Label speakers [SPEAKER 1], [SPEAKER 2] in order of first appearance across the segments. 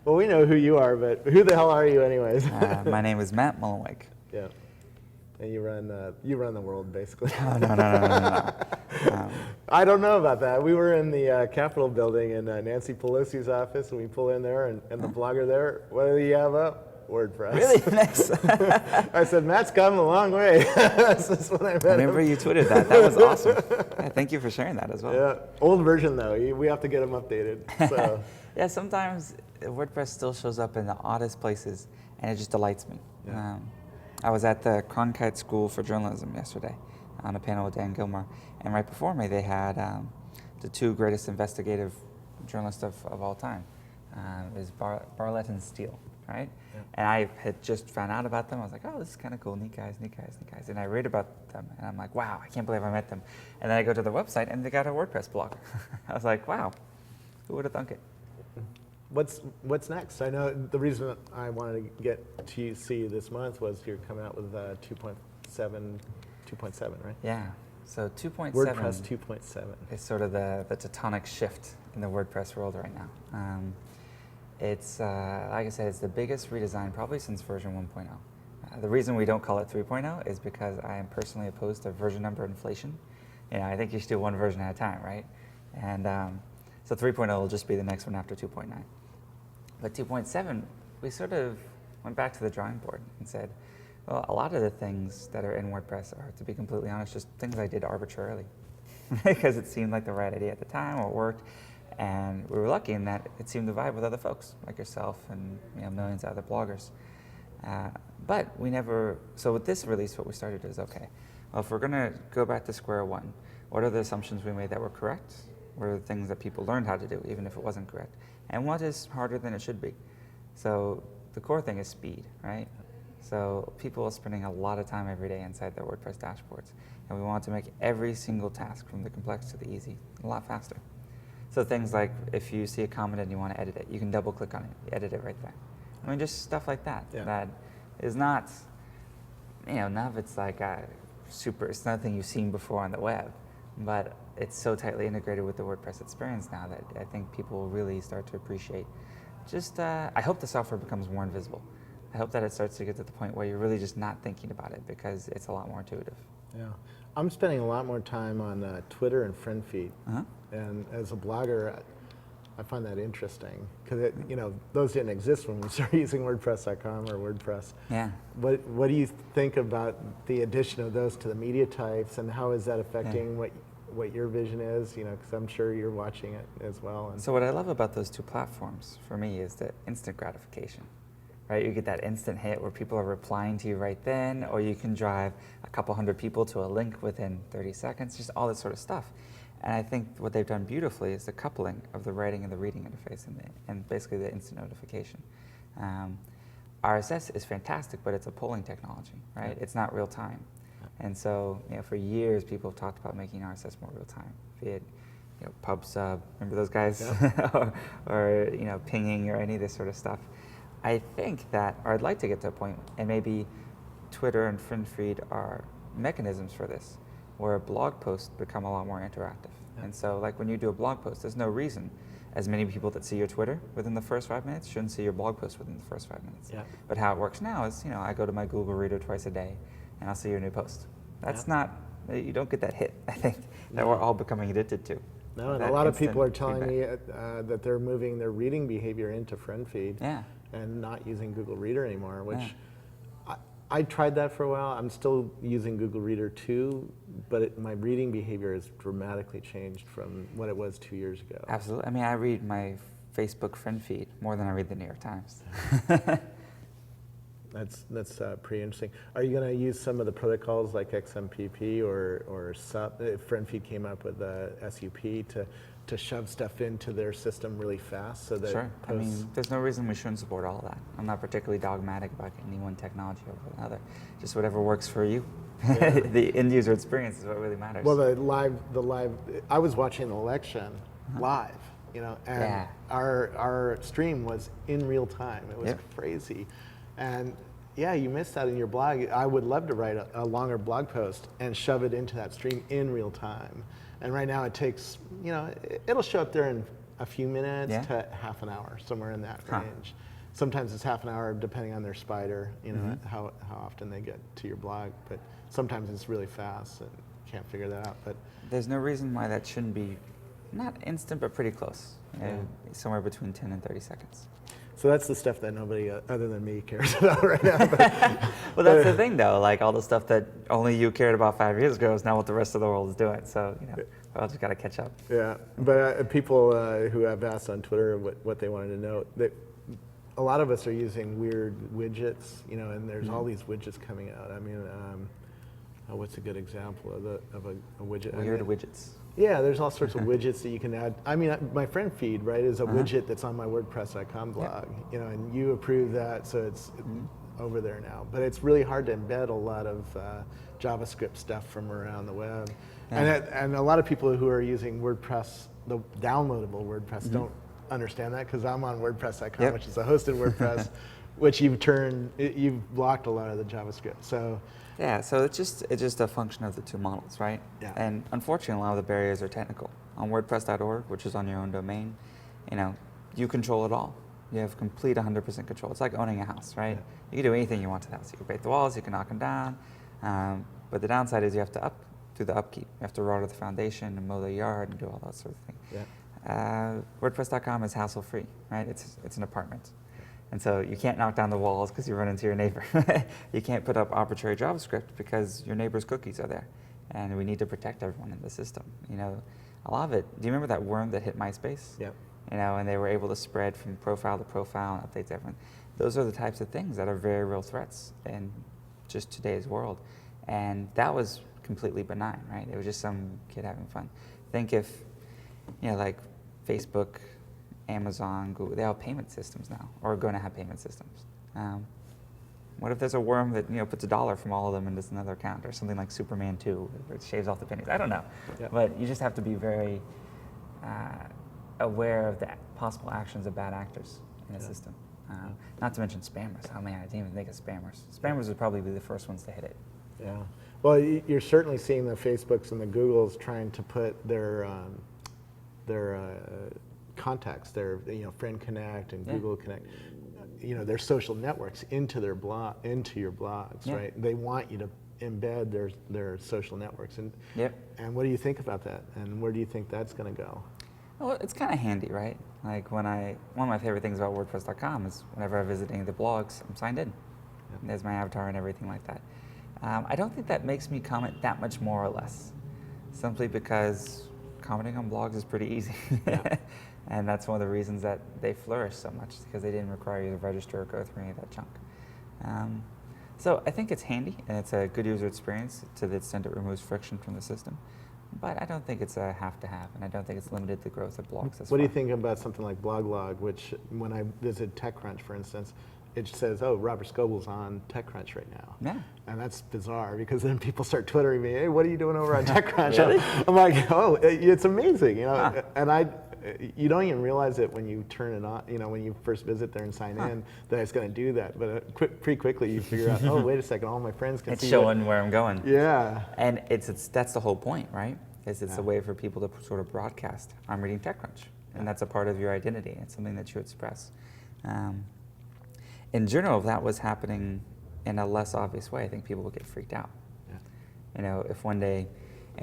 [SPEAKER 1] Well, we know who you are, but who the hell are you anyways?
[SPEAKER 2] My name is Matt Mullenweg.
[SPEAKER 1] Yeah. And you run the world, basically.
[SPEAKER 2] No.
[SPEAKER 1] I don't know about that. We were in the Capitol building in Nancy Pelosi's office, and we pull in there, and the blogger there, what do you have up? WordPress.
[SPEAKER 2] Really? Nice.
[SPEAKER 1] I said, Matt's come a long way. Since when I met
[SPEAKER 2] I remember
[SPEAKER 1] him.
[SPEAKER 2] you tweeted that. That was awesome. Yeah, thank you for sharing that as well.
[SPEAKER 1] Yeah, old version though. We have to get them updated. So.
[SPEAKER 2] Yeah, sometimes WordPress still shows up in the oddest places, and it just delights me.
[SPEAKER 1] Yeah.
[SPEAKER 2] I was at the Cronkite School for Journalism yesterday on a panel with Dan Gilmore, and right before me they had the two greatest investigative journalists of all time. It was Bartlett and Steele, right? Yeah. And I had just found out about them. I was like, oh, this is kind of cool, neat guys. And I read about them, and I'm like, wow, I can't believe I met them. And then I go to their website, and they got a WordPress blog. I was like, wow, who would have thunk it?
[SPEAKER 1] What's next? I know the reason I wanted to get to see you this month was you're coming out with 2.7, right?
[SPEAKER 2] Yeah. So 2.7.
[SPEAKER 1] WordPress 2.7
[SPEAKER 2] is sort of the tectonic shift in the WordPress world right now. It's like I said, it's the biggest redesign probably since version 1.0. The reason we don't call it 3.0 is because I am personally opposed to version number inflation. You know, I think you should do one version at a time, right? And so 3.0 will just be the next one after 2.9. But 2.7, we sort of went back to the drawing board and said, well, a lot of the things that are in WordPress are, to be completely honest, just things I did arbitrarily because it seemed like the right idea at the time or it worked. And we were lucky in that it seemed to vibe with other folks like yourself and millions of other bloggers. But we never, so with this release, what we started is, okay, well, if we're going to go back to square one, what are the assumptions we made that were correct? What are the things that people learned how to do, even if it wasn't correct? And what is harder than it should be? So the core thing is speed, right? So people are spending a lot of time every day inside their WordPress dashboards. And we want to make every single task, from the complex to the easy, a lot faster. So things like if you see a comment and you want to edit it, you can double click on it, you edit it right there. I mean, just stuff like that. Yeah. That is not, none of it's like it's nothing you've seen before on the web, but it's so tightly integrated with the WordPress experience now that I think people will really start to appreciate. Just, I hope the software becomes more invisible. I hope that it starts to get to the point where you're really just not thinking about it because it's a lot more intuitive.
[SPEAKER 1] Yeah, I'm spending a lot more time on Twitter and friend feed. And as a blogger, I find that interesting because those didn't exist when we started using WordPress.com or WordPress.
[SPEAKER 2] Yeah.
[SPEAKER 1] What do you think about the addition of those to the media types, and how is that affecting what your vision is? Because I'm sure you're watching it as well. And
[SPEAKER 2] so what I love about those two platforms for me is the instant gratification. Right, you get that instant hit where people are replying to you right then, or you can drive a couple hundred people to a link within 30 seconds, just all this sort of stuff. And I think what they've done beautifully is the coupling of the writing and the reading interface and basically the instant notification. RSS is fantastic, but it's a polling technology, right? It's not real time. And so, for years people have talked about making RSS more real time, be it PubSub, remember those guys? or pinging or any of this sort of stuff. I think that, or I'd like to get to a point, and maybe Twitter and friend feed are mechanisms for this, where blog posts become a lot more interactive. And so, like when you do a blog post, there's no reason as many people that see your Twitter within the first 5 minutes shouldn't see your blog post within the first 5 minutes. But how it works now is, I go to my Google Reader twice a day, and I'll see your new post. That's not, you don't get that hit, I think, that we're all becoming addicted to.
[SPEAKER 1] No, and a lot of people are telling me that they're moving their reading behavior into friend feed. And not using Google Reader anymore, which I tried that for a while. I'm still using Google Reader too, but my reading behavior has dramatically changed from what it was 2 years ago.
[SPEAKER 2] Absolutely. I mean, I read my Facebook friend feed more than I read the New York Times.
[SPEAKER 1] That's pretty interesting. Are you going to use some of the protocols like XMPP or SUP? FriendFeed came up with a SUP to shove stuff into their system really fast, so that
[SPEAKER 2] sure. I mean, there's no reason we shouldn't support all of that. I'm not particularly dogmatic about any one technology over another. Just whatever works for you. Yeah. The end user experience is what really matters.
[SPEAKER 1] Well, the live. I was watching the election live, and our stream was in real time. It was crazy, and yeah, you missed that in your blog. I would love to write a longer blog post and shove it into that stream in real time. And right now it takes, it'll show up there in a few minutes to half an hour, somewhere in that range. Sometimes it's half an hour depending on their spider, how often they get to your blog. But sometimes it's really fast and can't figure that out. But
[SPEAKER 2] there's no reason why that shouldn't be not instant, but pretty close. Somewhere between 10 and 30 seconds.
[SPEAKER 1] So that's the stuff that nobody other than me cares about right now.
[SPEAKER 2] Well, that's the thing, though. Like all the stuff that only you cared about 5 years ago is now what the rest of the world is doing. So, we all just got to catch up.
[SPEAKER 1] Yeah, but people who have asked on Twitter what they wanted to know, that a lot of us are using weird widgets, and there's all these widgets coming out. I mean, what's a good example of a widget?
[SPEAKER 2] Weird widgets.
[SPEAKER 1] Yeah, there's all sorts of widgets that you can add. I mean, my friend feed, right, is a widget that's on my WordPress.com blog, and you approve that, so it's over there now. But it's really hard to embed a lot of JavaScript stuff from around the web. And a lot of people who are using WordPress, the downloadable WordPress, don't understand that, because I'm on WordPress.com, which is a hosted WordPress, which you've blocked a lot of the JavaScript. So.
[SPEAKER 2] Yeah, so it's just a function of the two models, right?
[SPEAKER 1] Yeah.
[SPEAKER 2] And unfortunately, a lot of the barriers are technical. On WordPress.org, which is on your own domain, you control it all. You have complete 100% control. It's like owning a house, right? Yeah. You can do anything you want to the house. You can paint the walls, you can knock them down, but the downside is you have to do the upkeep. You have to water the foundation and mow the yard and do all that sort of thing. Yeah. WordPress.com is hassle-free, right? It's an apartment. And so you can't knock down the walls because you run into your neighbor. You can't put up arbitrary JavaScript because your neighbor's cookies are there. And we need to protect everyone in the system. A lot of it, do you remember that worm that hit MySpace?
[SPEAKER 1] Yep.
[SPEAKER 2] And they were able to spread from profile to profile and updates everyone. Those are the types of things that are very real threats in just today's world. And that was completely benign, right? It was just some kid having fun. Think if, like Facebook, Amazon, Google, they all have payment systems now, or are going to have payment systems. What if there's a worm that puts $1 from all of them into another account, or something like Superman 2, where it shaves off the pennies? I don't know. Yep. But you just have to be very aware of the possible actions of bad actors in the system. Not to mention spammers. Oh man, I didn't even think of spammers. Spammers would probably be the first ones to hit it.
[SPEAKER 1] Yeah. Well, you're certainly seeing the Facebooks and the Googles trying to put their contacts, their Friend Connect and Google Connect, their social networks into your blogs, right? They want you to embed their social networks, and what do you think about that? And where do you think that's going to go?
[SPEAKER 2] Well, it's kind of handy, right? Like one of my favorite things about WordPress.com is whenever I'm visiting the blogs, I'm signed in. There's my avatar and everything like that. I don't think that makes me comment that much more or less, simply because commenting on blogs is pretty easy. And that's one of the reasons that they flourish so much, because they didn't require you to register or go through any of that junk. So I think it's handy, and it's a good user experience to the extent it removes friction from the system. But I don't think it's a have-to-have, and I don't think it's limited the growth of blogs.
[SPEAKER 1] What do you think about something like BlogLog, which when I visit TechCrunch, for instance, it says, oh, Robert Scoble's on TechCrunch right now.
[SPEAKER 2] Yeah.
[SPEAKER 1] And that's bizarre, because then people start Twittering me, hey, what are you doing over on TechCrunch?
[SPEAKER 2] Really?
[SPEAKER 1] I'm like, oh, it's amazing, and you don't even realize it when you turn it on, when you first visit there and sign in, that it's going to do that. But pretty quickly you figure out, oh, wait a second, all my friends can see
[SPEAKER 2] it's showing where I'm going.
[SPEAKER 1] Yeah.
[SPEAKER 2] And that's the whole point, right? It's a way for people to sort of broadcast, I'm reading TechCrunch. And that's a part of your identity. It's something that you express. In general, if that was happening in a less obvious way, I think people would get freaked out. Yeah. If one day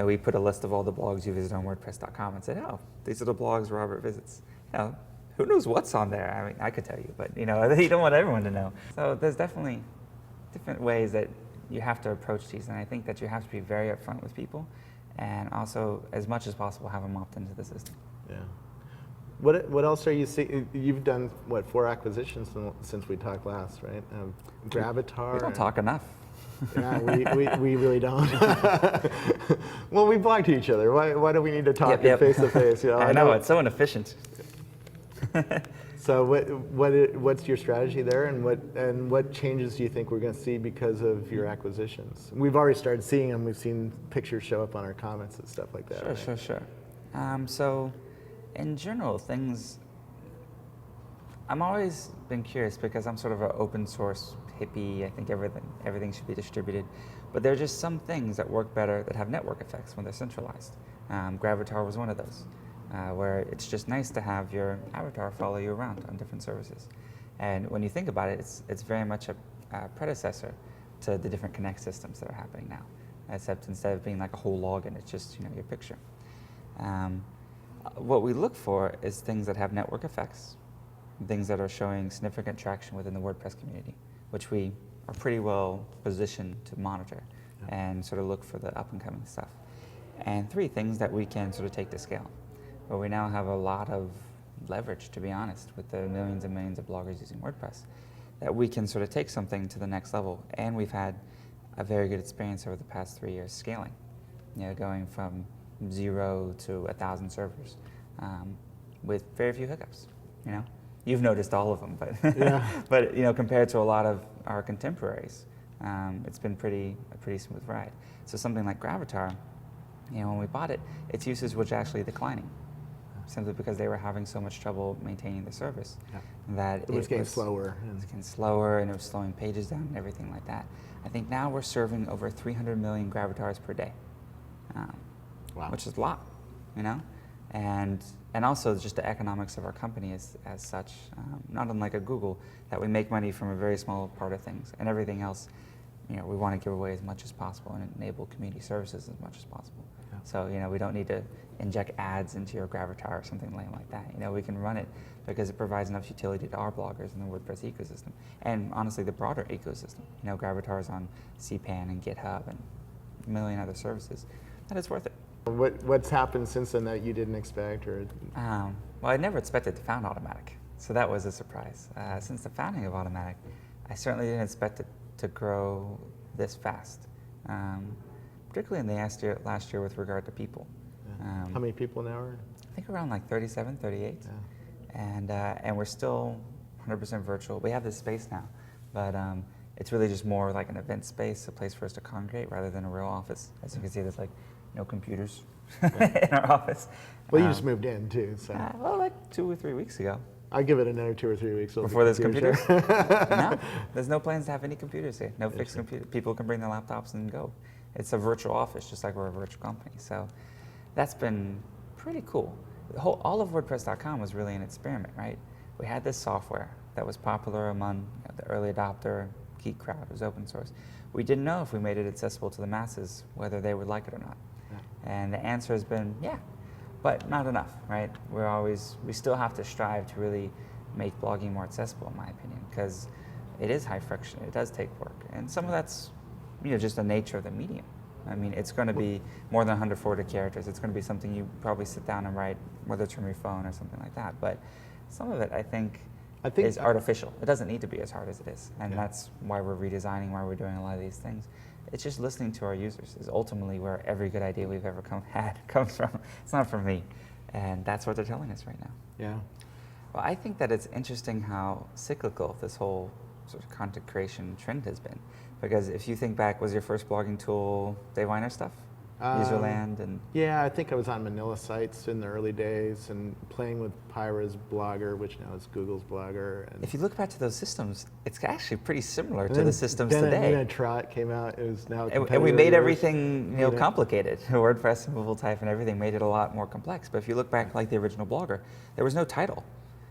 [SPEAKER 2] we put a list of all the blogs you visit on WordPress.com and said, oh, these are the blogs Robert visits. Who knows what's on there? I mean, I could tell you, but you don't want everyone to know. So there's definitely different ways that you have to approach these, and I think that you have to be very upfront with people, and also, as much as possible, have them opt into the system.
[SPEAKER 1] Yeah. What else are you seeing? You've done, what, 4 acquisitions since we talked last, right? Gravatar.
[SPEAKER 2] We don't talk enough.
[SPEAKER 1] Yeah, we really don't. Well, we blocked each other. Why do we need to talk face to face?
[SPEAKER 2] I know, it's so inefficient.
[SPEAKER 1] So what's your strategy there, and what changes do you think we're going to see because of your acquisitions? We've already started seeing them. We've seen pictures show up on our comments and stuff like that.
[SPEAKER 2] Sure. So, in general, I'm always been curious because I'm sort of an open source hippie. I think everything should be distributed, but there are just some things that work better that have network effects when they're centralized. Gravatar was one of those. Where it's just nice to have your avatar follow you around on different services. And when you think about it, it's very much a predecessor to the different Connect systems that are happening now, except instead of being like a whole login, it's just your picture. What we look for is things that have network effects, things that are showing significant traction within the WordPress community, which we are pretty well positioned to monitor and sort of look for the up and coming stuff. And 3, things that we can sort of take to scale. But we now have a lot of leverage, to be honest, with the millions and millions of bloggers using WordPress, that we can sort of take something to the next level. And we've had a very good experience over the past 3 years scaling, going from 0 to 1,000 servers with very few hiccups. You've noticed all of them, but compared to a lot of our contemporaries, it's been a pretty smooth ride. So something like Gravatar, when we bought it, its usage was actually declining, simply because they were having so much trouble maintaining the service that
[SPEAKER 1] it was getting slower.
[SPEAKER 2] It was getting slower, and it was slowing pages down and everything like that. I think now we're serving over 300 million Gravatars per day, which is a lot, and also just the economics of our company as such, not unlike a Google, that we make money from a very small part of things, and everything else, we want to give away as much as possible and enable community services as much as possible. So, we don't need to inject ads into your Gravatar or something like that. We can run it because it provides enough utility to our bloggers in the WordPress ecosystem, and honestly, the broader ecosystem. Gravatar is on CPAN and GitHub and a million other services, that it's worth it.
[SPEAKER 1] What's happened since then that you didn't expect?
[SPEAKER 2] Well, I never expected to found Automattic, so that was a surprise. Since the founding of Automattic, I certainly didn't expect it to grow this fast. Particularly in the last year with regard to people.
[SPEAKER 1] How many people now are?
[SPEAKER 2] I think around like 37, 38. And we're still 100% virtual. We have this space now, but it's really just more like an event space, a place for us to congregate rather than a real office. As you can see, there's like no computers in our office.
[SPEAKER 1] Well, you just moved in too, so.
[SPEAKER 2] Well, like 2 or 3 weeks ago.
[SPEAKER 1] I'll give it another 2 or 3 weeks.
[SPEAKER 2] Before there's computers? No, there's no plans to have any computers here. No fixed computers. People can bring their laptops and go. It's a virtual office, just like we're a virtual company. So that's been pretty cool. All of WordPress.com was really an experiment, right? We had this software that was popular among the early adopter, geek crowd. It was open source. We didn't know if we made it accessible to the masses, whether they would like it or not. And the answer has been, but not enough, right? We still have to strive to really make blogging more accessible, in my opinion, because it is high friction. It does take work. And some of that's just the nature of the medium. I mean, it's going to be more than 140 characters. It's going to be something you probably sit down and write, whether it's from your phone or something like that. But some of it, I think is artificial. It doesn't need to be as hard as it is. And that's why we're redesigning, why we're doing a lot of these things. It's just listening to our users is ultimately where every good idea we've ever had comes from. It's not from me. And that's what they're telling us right now.
[SPEAKER 1] Yeah.
[SPEAKER 2] Well, I think that it's interesting how cyclical this whole sort of content creation trend has been. Because if you think back, was your first blogging tool Dave Weiner stuff? Userland and...
[SPEAKER 1] Yeah, I think I was on Manila sites in the early days and playing with Pyra's Blogger, which now is Google's Blogger. And
[SPEAKER 2] if you look back to those systems, it's actually pretty similar to the systems today.
[SPEAKER 1] Then Trot came out, it was now
[SPEAKER 2] and we made everything complicated. WordPress and Movable Type and everything made it a lot more complex. But if you look back like the original Blogger, there was no title.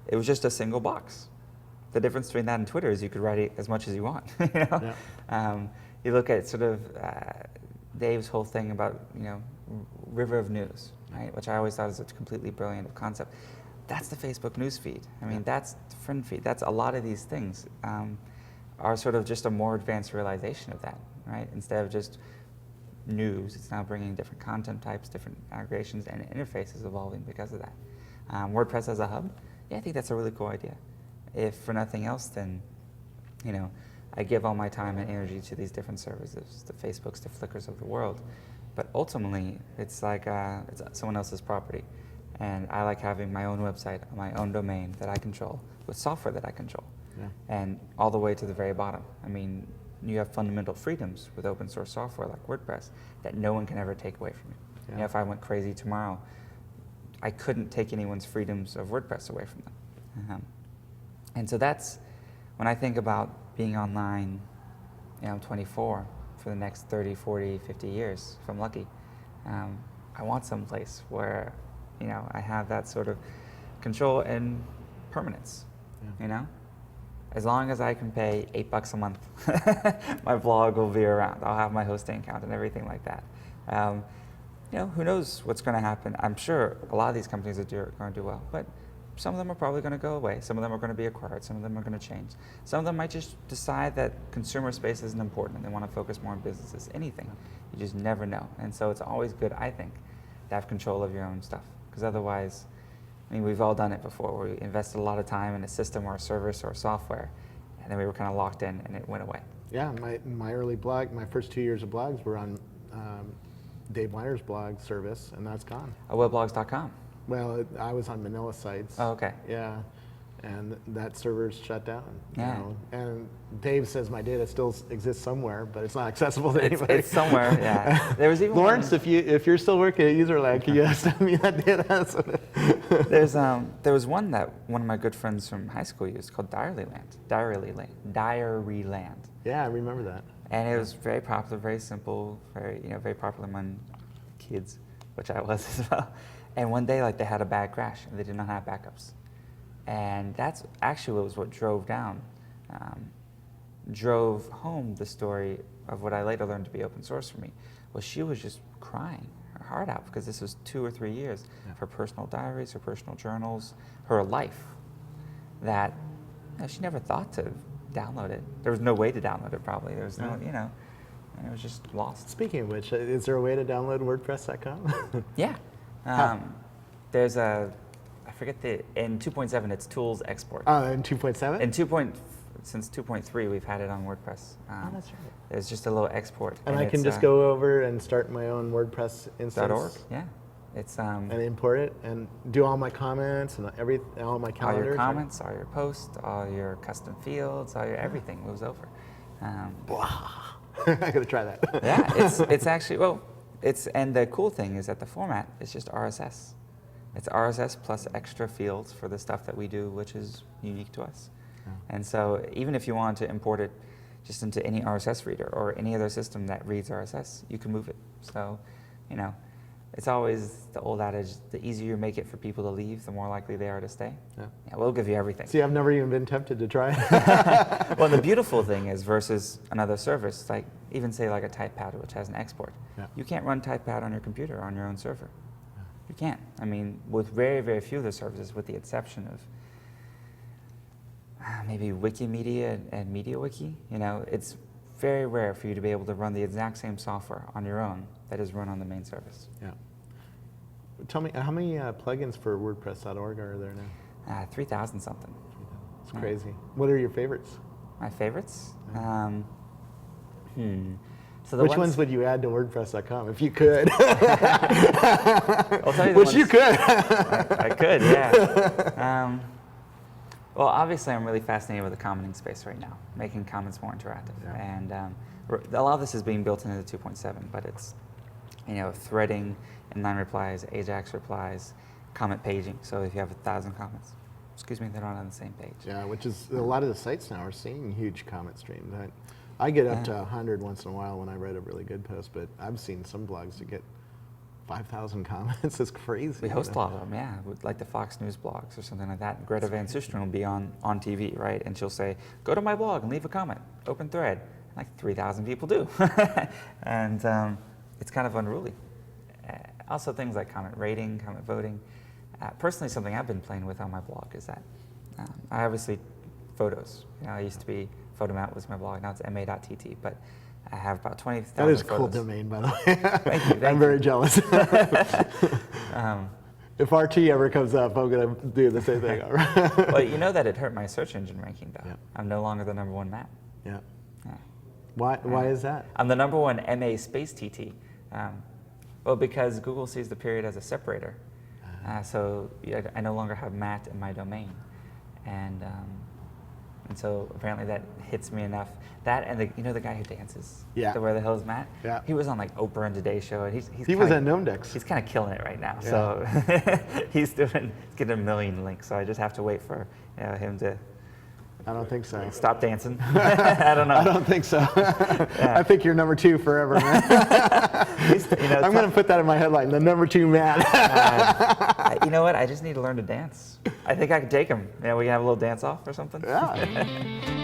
[SPEAKER 2] It was just a single box. The difference between that and Twitter is you could write it as much as you want. You look at sort of Dave's whole thing about river of news, right? Which I always thought is a completely brilliant concept. That's the Facebook news feed. I mean, that's the friend feed. That's a lot of these things are sort of just a more advanced realization of that, right? Instead of just news, it's now bringing different content types, different aggregations, and interfaces evolving because of that. WordPress as a hub, yeah, I think that's a really cool idea. If for nothing else, then, you know, I give all my time and energy to these different services, the Facebooks, the Flickrs of the world, but ultimately it's like it's someone else's property. And I like having my own website, my own domain that I control with software that I control. Yeah. And all the way to the very bottom. I mean, you have fundamental freedoms with open source software like WordPress that no one can ever take away from you. Yeah. You know, if I went crazy tomorrow, I couldn't take anyone's freedoms of WordPress away from them. And so that's, when I think about being online, you know, I'm 24, for the next 30, 40, 50 years, if I'm lucky, I want some place where, you know, I have that sort of control and permanence, you know? As long as I can pay $8 a month, my blog will be around. I'll have my hosting account and everything like that. You know, who knows what's going to happen? I'm sure a lot of these companies are going to do well, but some of them are probably going to go away. Some of them are going to be acquired. Some of them are going to change. Some of them might just decide that consumer space isn't important and they want to focus more on businesses. Anything. You just never know. And so it's always good, I think, to have control of your own stuff. Because otherwise, I mean, we've all done it before, where we invested a lot of time in a system or a service or a software, and then we were kind of locked in and it went away.
[SPEAKER 1] Yeah, my early blog, my first 2 years of blogs were on Dave Weiner's blog service, and that's gone.
[SPEAKER 2] Weblogs.com.
[SPEAKER 1] Well, I was on Manila sites.
[SPEAKER 2] Oh, okay.
[SPEAKER 1] Yeah, and that server's shut down.
[SPEAKER 2] Yeah.
[SPEAKER 1] You know? And Dave says my data still exists somewhere, but it's not accessible to anybody.
[SPEAKER 2] It's somewhere, yeah. There was even
[SPEAKER 1] Lawrence, if you're still working at UserLand, can you send me that data?
[SPEAKER 2] There was one that one of my good friends from high school used called Diaryland.
[SPEAKER 1] Yeah, I remember that.
[SPEAKER 2] And it was very popular, very simple, very popular among kids, which I was as well. And one day, like, they had a bad crash and they did not have backups. And that's actually what drove home the story of what I later learned to be open source for me. Was she was just crying her heart out because this was 2 or 3 years of her personal diaries, her personal journals, her life, that she never thought to download it. There was no way to download it, probably. There was no, and it was just lost.
[SPEAKER 1] Speaking of which, is there a way to download WordPress.com?
[SPEAKER 2] Yeah. There's I forget in 2.7 it's tools export.
[SPEAKER 1] Oh, in 2.7?
[SPEAKER 2] Since 2.3 we've had it on WordPress.
[SPEAKER 1] Oh, that's right.
[SPEAKER 2] There's just a little export.
[SPEAKER 1] And I can just go over and start my own WordPress instance.
[SPEAKER 2] .org, yeah. It's
[SPEAKER 1] and import it and do all my comments and all my calendars.
[SPEAKER 2] All your comments, all your posts, all your custom fields, all your everything moves over.
[SPEAKER 1] I gotta try that.
[SPEAKER 2] Yeah, it's actually and the cool thing is that the format is just RSS. It's RSS plus extra fields for the stuff that we do, which is unique to us. Yeah. And so even if you want to import it just into any RSS reader or any other system that reads RSS, you can move it. So, it's always the old adage, the easier you make it for people to leave, the more likely they are to stay. Yeah, we'll give you everything.
[SPEAKER 1] See, I've never even been tempted to try it.
[SPEAKER 2] Well, the beautiful thing is versus another service, like even say like a TypePad, which has an export. Yeah. You can't run TypePad on your computer on your own server. Yeah. You can't. I mean, with very, very few of the services, with the exception of maybe Wikimedia and MediaWiki, it's very rare for you to be able to run the exact same software on your own that is run on the main service. Yeah.
[SPEAKER 1] Tell me, how many plugins for WordPress.org are there now?
[SPEAKER 2] 3,000 something.
[SPEAKER 1] It's crazy. What are your favorites?
[SPEAKER 2] My favorites?
[SPEAKER 1] Yeah. So which ones would you add to WordPress.com if you could?
[SPEAKER 2] I'll tell you
[SPEAKER 1] which you could.
[SPEAKER 2] I could, yeah. Well, obviously, I'm really fascinated with the commenting space right now, making comments more interactive. Yeah. And a lot of this is being built into the 2.7, but it's, threading, inline replies, AJAX replies, comment paging. So if you have 1,000 comments, they're not on the same page.
[SPEAKER 1] Yeah, which is a lot of the sites now are seeing huge comment streams. I get up to 100 once in a while when I write a really good post, but I've seen some blogs that get 5,000 comments. It's crazy.
[SPEAKER 2] We host a lot of them, yeah, like the Fox News blogs or something like that. Greta Van Susteren will be on TV, right? And she'll say, go to my blog and leave a comment, open thread. Like 3,000 people do. And it's kind of unruly. Also things like comment rating, comment voting. Personally, something I've been playing with on my blog is that I obviously photos. I used to be Photomat was my blog. Now it's ma.tt, but I have about 20,000
[SPEAKER 1] That is a
[SPEAKER 2] photos.
[SPEAKER 1] cool domain, by the way.
[SPEAKER 2] Thank you.
[SPEAKER 1] I'm very jealous. If RT ever comes up, I'm going to do the same thing.
[SPEAKER 2] Well, you know that it hurt my search engine ranking, though.
[SPEAKER 1] Yeah.
[SPEAKER 2] I'm no longer the #1 Matt.
[SPEAKER 1] Yeah.
[SPEAKER 2] Yeah.
[SPEAKER 1] Why is that?
[SPEAKER 2] I'm the #1 MA space TT. Well, because Google sees the period as a separator. So I no longer have Matt in my domain. And so apparently that hits me enough. That and the guy who dances.
[SPEAKER 1] Yeah.
[SPEAKER 2] The Where the Hell is Matt?
[SPEAKER 1] Yeah.
[SPEAKER 2] He was on like Oprah and Today Show, and
[SPEAKER 1] he was at Gnomedex.
[SPEAKER 2] He's kind of killing it right now.
[SPEAKER 1] Yeah.
[SPEAKER 2] So he's getting 1 million links. So I just have to wait for him to.
[SPEAKER 1] I don't think so.
[SPEAKER 2] Stop dancing. I don't know.
[SPEAKER 1] I don't think so.
[SPEAKER 2] Yeah.
[SPEAKER 1] I think you're #2 forever, man. I'm going to put that in my headline, the #2 Matt.
[SPEAKER 2] You know what? I just need to learn to dance. I think I could take him. We can have a little dance off or something.
[SPEAKER 1] Yeah.